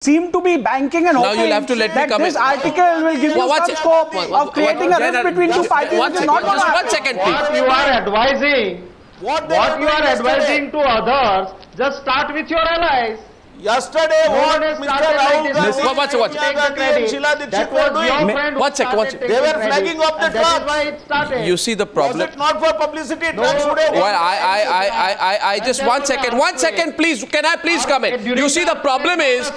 seem to be banking and hoping you'll have to let me that come this in. article will give you some scope of creating a rift between two parties, which is not going to happen. 1 second, please. What you are advising, what you are advising to others, just start with your allies. Yesterday, No what one has Mr. started Rahul like this. Gandhi, No, watch, watch. Sonia Take the Gandhi and credit. Sheila Dikshit That were was doing. your friend who One second, one started second. They taking were credit. flagging off the And that truck. is why it started. You see the Was problem. it not for publicity? No, Truck should have- Well, I just 1 second. 1 second, please. Can I please come in? You see, the problem is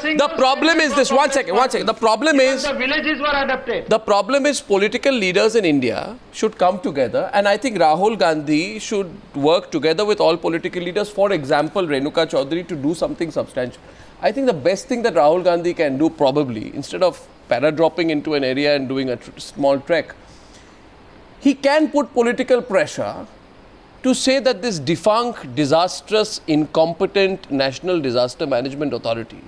this. 1 second. 1 second. The problem is. The villages were adapted. The problem is political leaders in India should come together, and I think Rahul Gandhi should work together with all political leaders, for example, Renuka Chaudhary, to do something substantial. I think the best thing that Rahul Gandhi can do, probably, instead of para-dropping into an area and doing a small trek, he can put political pressure to say that this defunct, disastrous, incompetent National Disaster Management Authority,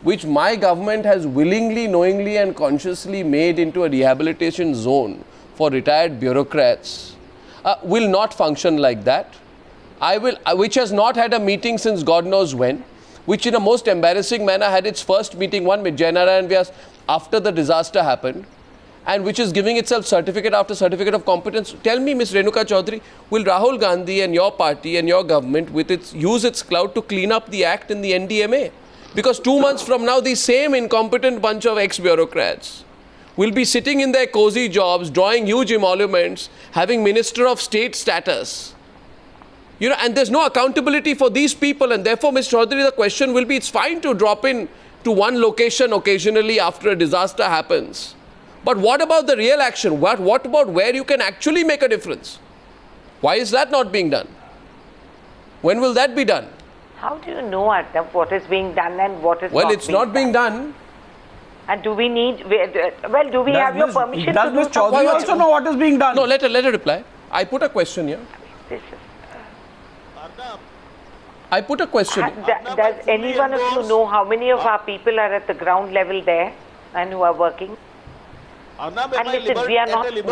which my government has willingly, knowingly and consciously made into a rehabilitation zone for retired bureaucrats, will not function like that. Which has not had a meeting since God knows when, which in a most embarrassing manner had its first meeting, one with Jainara and Vyas, after the disaster happened, and which is giving itself certificate after certificate of competence. Tell me, Ms. Renuka Chaudhary, will Rahul Gandhi and your party and your government use its clout to clean up the act in the NDMA? Because 2 months from now, the same incompetent bunch of ex-bureaucrats will be sitting in their cozy jobs, drawing huge emoluments, having Minister of State status. And there's no accountability for these people, and therefore, Ms. Chaudhary, the question will be, it's fine to drop in to one location occasionally after a disaster happens. But what about the real action? What about where you can actually make a difference? Why is that not being done? When will that be done? How do you know, Arnab, what is being done and what is not being done? Well, it's not being done. And do we need, well, do we have your permission Does to Ms. do something? Chaudhary also know what is being done? No, let her reply. I put a question here. This is- I put a question. Does any one of you know how many of our people are at the ground level there and who are working? Arnab, And am I listen, we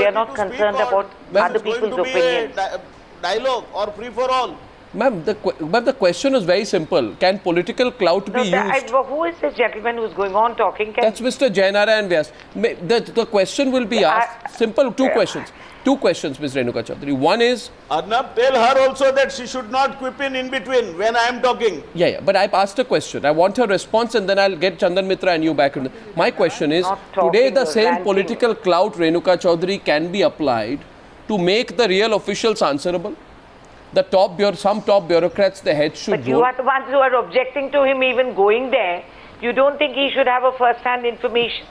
are not concerned about other people's opinions. Dialogue or free for all. Ma'am, the question is very simple. Can political clout be used? Who is this gentleman who's going on talking? That's Mr. Jainara and Vyas. The question will be asked. Simple, two questions. Two questions, Ms. Renuka Chaudhary. One is... Arnab, tell her also that she should not quip in between when I am talking. Yeah, but I've asked a question. I want her response, and then I'll get Chandan Mitra and you back. My question is, today the same political clout, Renuka Chaudhary, can be applied to make the real officials answerable? Some top bureaucrats, the heads should But you are the ones who are objecting to him even going there. You don't think he should have a first-hand information?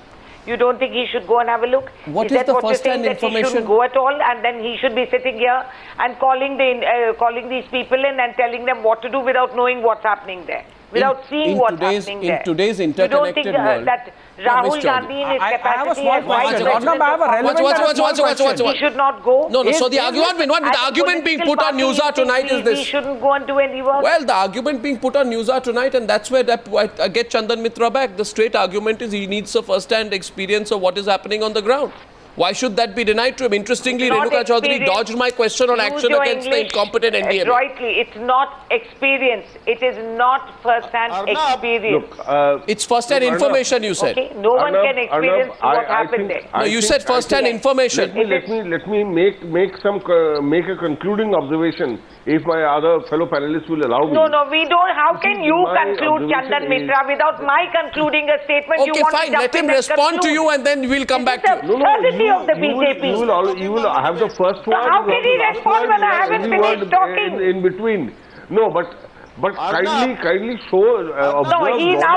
You don't think he should go and have a look? What is the first-hand information? He shouldn't go at all, and then he should be sitting here and calling these people in and telling them what to do without knowing what's happening there, without seeing what's happening there. In today's interconnected you don't think world... that Rahul Gandhi in his I have a capacity small as vice question. president I have a of relevant Congress, and a small question. he should not go? No, so the argument being put on Newshour tonight is this. He shouldn't go and do any work? Well, the argument being put on Newshour tonight, and that's where I get Chandan Mitra back. The straight argument is he needs a first-hand experience of what is happening on the ground. Why should that be denied to him? Interestingly, Renuka Chaudhary dodged my question on action against the incompetent NDMA. Adroitly, it's not experience. It is not first-hand experience. Look, it's first-hand information, you said. Okay, no one can experience what happened there. No, you said first-hand information. Let me make a concluding observation, if my other fellow panelists will allow me. No, we don't. How can you conclude, Chandan Mitra, without my concluding a statement? Okay, fine. Let him respond to you, and then we'll come back to you. Of the BJP. You will have the first word. So how can he respond when I haven't finished talking? In between. No, but kindly show. No,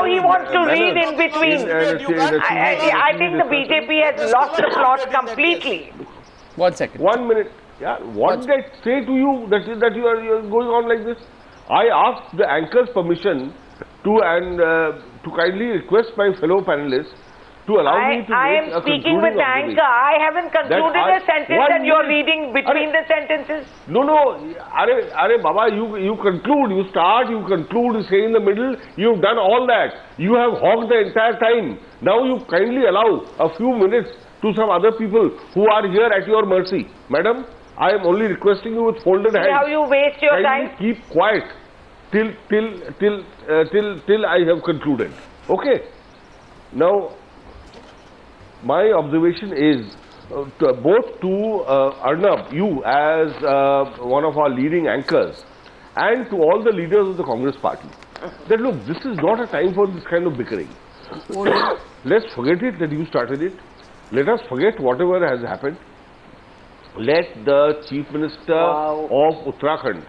he wants to read in between. I think the BJP has lost the plot completely. 1 second. 1 minute. Yeah, what did I say to you that you are going on like this? I asked the anchor's permission to kindly request my fellow panelists to allow me to I am speaking with the anchor. I haven't concluded a sentence and you're reading between the sentences. No, Are Baba, you conclude, you start, you conclude, you say in the middle, you've done all that. You have hogged the entire time. Now you kindly allow a few minutes to some other people who are here at your mercy. Madam, I am only requesting you with folded hands. See how you waste your kindly time? Keep quiet till I have concluded. Okay? Now, my observation is both to Arnab, you as one of our leading anchors, and to all the leaders of the Congress party, that look, this is not a time for this kind of bickering. Let's forget it that you started it. Let us forget whatever has happened. Let the Chief Minister of Uttarakhand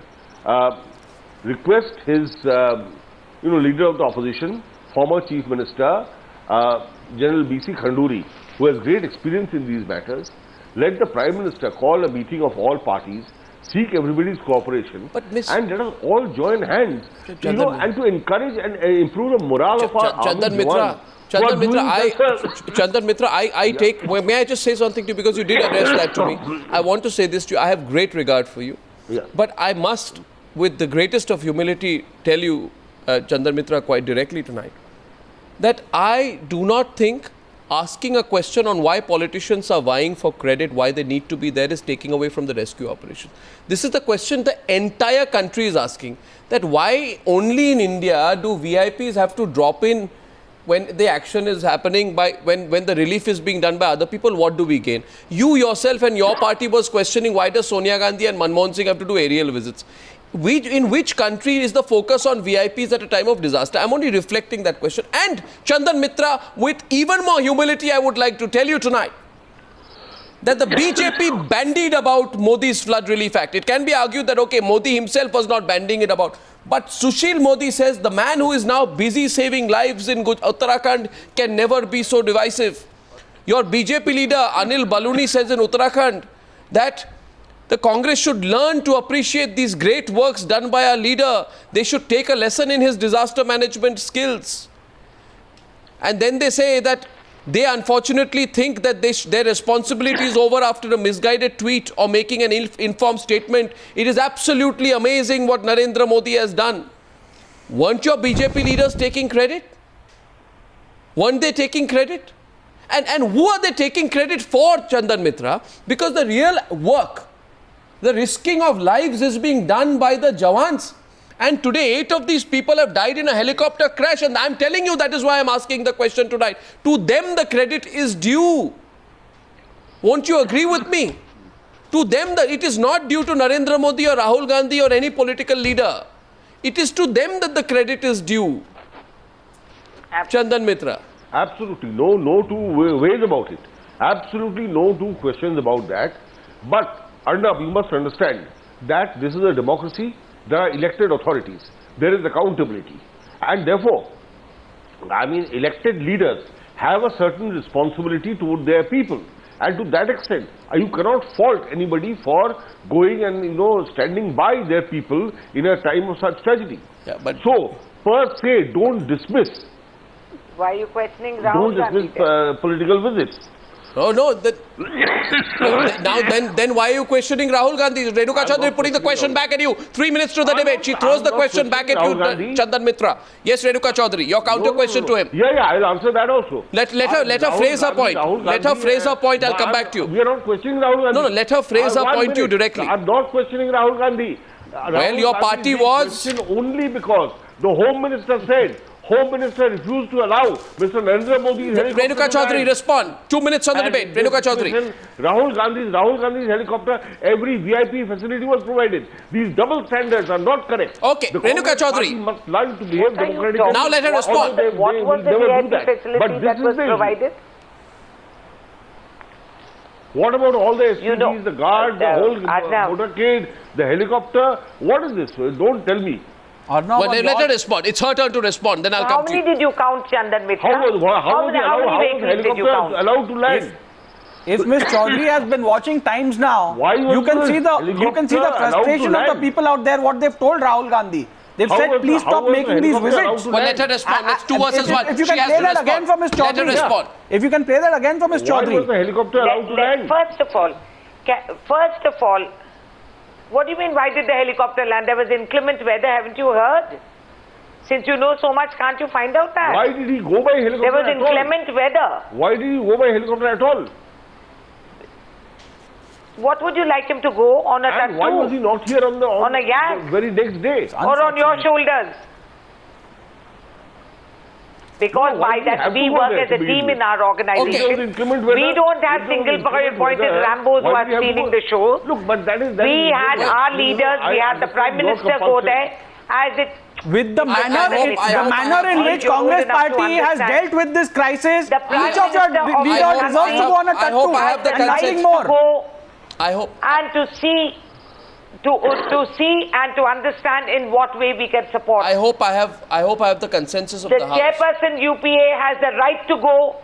request his leader of the opposition, former Chief Minister, General B.C. Khanduri, who has great experience in these matters. Let the Prime Minister call a meeting of all parties, seek everybody's cooperation, and let us all join hands, and to encourage and improve the morale of our Chandan Mitra, I take. May I just say something to you, because you did address that to me. I want to say this to you. I have great regard for you, but I must, with the greatest of humility, tell you, Chandan Mitra, quite directly tonight, that I do not think asking a question on why politicians are vying for credit, why they need to be there, is taking away from the rescue operation. This is the question the entire country is asking, that why only in India do VIPs have to drop in when the action is happening, when the relief is being done by other people. What do we gain? You yourself and your party was questioning, why does Sonia Gandhi and Manmohan Singh have to do aerial visits? In which country is the focus on VIPs at a time of disaster? I'm only reflecting that question. And Chandan Mitra, with even more humility, I would like to tell you tonight that the BJP bandied about Modi's flood relief act. It can be argued that, okay, Modi himself was not bandying it about. But Sushil Modi says the man who is now busy saving lives in Uttarakhand can never be so divisive. Your BJP leader, Anil Baluni, says in Uttarakhand that the Congress should learn to appreciate these great works done by our leader. They should take a lesson in his disaster management skills. And then they say that they unfortunately think that their responsibility is over after a misguided tweet or making an ill-informed statement. It is absolutely amazing what Narendra Modi has done. Weren't your BJP leaders taking credit? Weren't they taking credit? And who are they taking credit for, Chandan Mitra? Because the real work, the risking of lives, is being done by the Jawans. And today, 8 of these people have died in a helicopter crash. And I'm telling you, that is why I'm asking the question tonight. To them, the credit is due. Won't you agree with me? To them, it is not due to Narendra Modi or Rahul Gandhi or any political leader. It is to them that the credit is due. Chandan Mitra. Absolutely. No two ways about it. Absolutely no two questions about that. But Arnab, you must understand that this is a democracy. There are elected authorities. There is accountability. And therefore, elected leaders have a certain responsibility toward their people. And to that extent, you cannot fault anybody for going and, standing by their people in a time of such tragedy. Yeah, but so, per se, don't dismiss. Why are you questioning Rahul Gandhi? Don't dismiss political visits. Oh no, then why are you questioning Rahul Gandhi? Renuka Chaudhary putting the question back at you. 3 minutes to the debate. She throws the question back at you, Chandan Mitra. Yes, Renuka Chaudhary, your counter question to him. Yeah, I'll answer that also. Let her phrase her point. Let her phrase her point. I'll come back to you. We are not questioning Rahul Gandhi. No, let her phrase her point to you directly. I'm not questioning Rahul Gandhi. Well, your party was only because the Home Minister said. Home Minister refused to allow Mr. Narendra Modi's helicopter. Renuka Chaudhary, respond. 2 minutes on the debate. Renuka Chaudhary. Rahul Gandhi's helicopter, every VIP facility was provided. These double standards are not correct. Okay, Renuka Chaudhary must learn to behave democratically. Now let her respond. What was the VIP facility that was provided? What about all the SUVs, the guard, the whole motorcade, the helicopter? What is this? Don't tell me. Well, let her respond. It's her turn to respond. Then I'll come to you. How many did you count, Chandan Mitra? How many vehicles did you count? Allowed to land? If Ms. Chaudhary has been watching Times Now, you can see the frustration of the people out there, what they've told Rahul Gandhi. They've said, please stop making these visits. Well, let her respond. It's 2 versus 1. If you can play that again for Ms. Chaudhary. Let her respond. If you can play that again for Ms. Chaudhary. Why was the helicopter allowed to land? First of all, what do you mean, why did the helicopter land? There was inclement weather, haven't you heard? Since you know so much, can't you find out that? Why did he go by helicopter There was inclement weather. Why did he go by helicopter at all? What would you like him to go on a And why was he not here on a yak? the very next day? Or on your shoulders? Because No, why by do you that have we to go work there as to a begin team with? in our organization. Without increment whether- We don't have without single increment appointed whether- Rambos who why are do you have to stealing go- the show. Look, but that is... We had our leaders, we had the Prime Minister go there as it... With the manner in which You're old Congress enough to party has understand. dealt with this crisis, The Prime each of your Minister of leaders the deserves to go on a I hope I have the tattoo and nothing consent. more. Go I hope. and to see and to understand in what way we can support. I hope I have the consensus of The the House. chairperson UPA has the right to go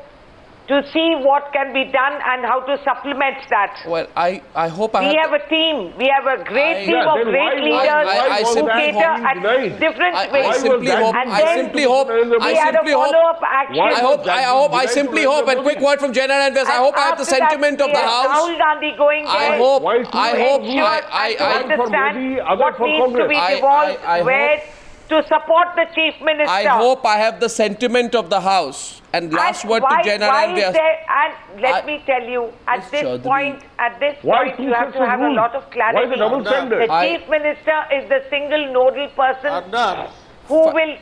to see what can be done and how to supplement that. Well, I hope I We have. have a team. We have a great team of then great why- leaders I who simply cater hope at he's denied. different I ways. simply that- hope. And I then simply hope. we I had a simply hope. follow-up action. Why I hope. that I hope. I denied simply to hope. And Narendra quick Modi? word from Jana and West. I And hope I have the after that, sentiment of the we have House. Rahul Gandhi going I there hope. Why to I hope. ensure and to I understand Modi, other what for needs to Congress. be I evolved, hope- where to support the Chief Minister. I hope I have the sentiment of the House. And last And word why, to Jana why and is Vyas. there, and let I- me tell you, at Ms. this Chaudhary. point, Why two you have sets to of have a rules? lot of clarity. Why the double standard? The I- Chief Minister is the single nodal person Adnan, who will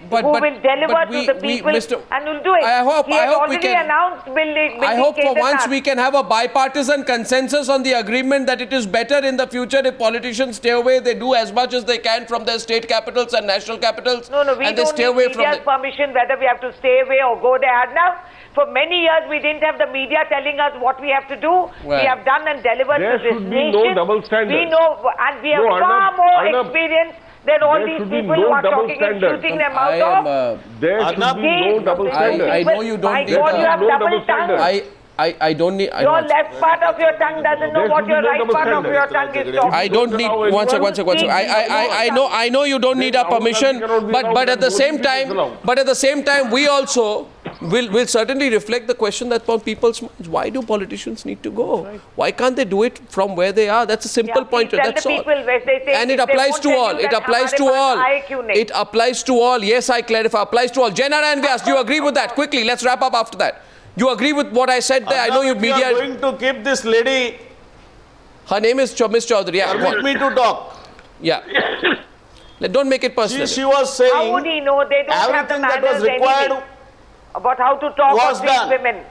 deliver but to we- the we- people Mr. and will do it. I hope- he I has hope we already can- announced building I hope for once Kedarnath. we can have a bipartisan consensus on the agreement that it is better in the future if politicians stay away. They do as much as they can from their state capitals and national capitals. No, we and they don't stay need away from media's permission whether we have to stay away or go there. Now, for many years, we didn't have the media telling us what we have to do. Well, we have done and delivered there to this should be nation. no double standard. We know, and we have No, far Arnab, more Arnab, experience than all there these should be people no who are double talking standard. and shooting them I out am. of. There should be no double standard. I know you don't My need God, a- you have No double double tongue. standard. I don't need. I Your don't- left part of your tongue doesn't know There what should be your no right double part of standard. your tongue is talking. I don't need one second. I know you don't need our permission, but at the same time, we also will certainly reflect the question that's on people's minds. Why do politicians need to go? Why can't they do it from where they are? That's a simple point. Please tell That's the all. people where they say And it if they applies won't to tell all. you It that applies to हमारे all. पास आए क्यों नहीं? It applies to all. Yes, I clarify. Applies to all. Jana and Vyas, do you agree with that? Quickly, let's wrap up after that. You agree with what I said there? I know you Adnan, if you are media. going to keep this lady, Her name is Ms. Chaudhary. Yeah, go permit on. me to talk. Yeah. Don't make it personal. She was How would saying he know? They don't have the everything that was manners required anyway about how to talk was of these done. women.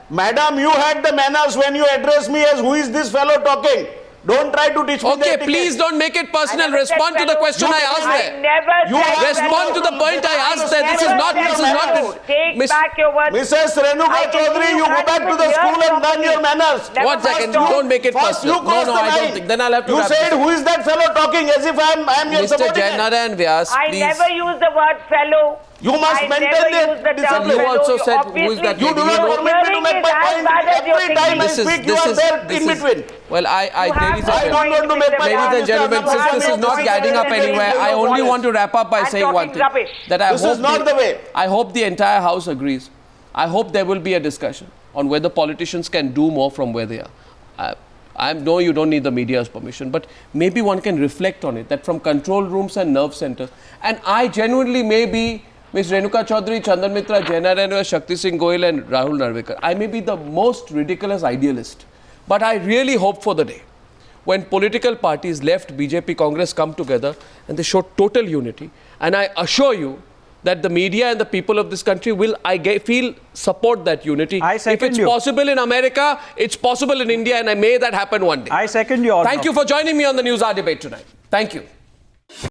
Madam, you had the manners when you addressed me as who is this fellow talking. Don't try to teach me the Okay, etiquette. please don't make it personal. I never said Respond to the fellow. question I asked I there. never You said Respond to fellow. the point I asked there. This is Never not. said This is not. fellow. Take Miss- back your words. Mrs. Renuka I can see Chaudhary, you you go can't back to even the hear school and learn properly. your manners. Never One second. mind. You don't make it First personal. you crossed No, the I don't line. think. Then I'll have to You wrap said, this up. who is that fellow talking as if I am your Mr. subordinate? Janara and Vyas, I please. never use the word fellow. You must I maintain never the use the term discipline. You fellow. also said, who is obviously- that You lady? do You not know- permit me to make my Hearing is as point. bad as your Every time I thinking. speak, you are there in between. Well, You have ladies and no gentlemen. I don't want to make my Ladies and point, gentlemen, Mr. since this is not gadding up anywhere, I only want to wrap up by And saying one talking thing. rubbish. That I This hope is not the way. I hope the entire House agrees. I hope there will be a discussion on whether politicians can do more from where they are. I know you don't need the media's permission, but maybe one can reflect on it, that from control rooms and nerve centers. And I genuinely may be Ms. Renuka Chaudhary, Chandan Mitra, Jana Renu, Shakti Singh Goyal and Rahul Narvekar. I may be the most ridiculous idealist, but I really hope for the day when political parties, left, BJP, Congress, come together and they show total unity. And I assure you that the media and the people of this country will, feel, support that unity. I second If it's you. possible in America, it's possible in India, and may that happen one day. I second you all. Thank you for joining me on the News Hour debate tonight. Thank you.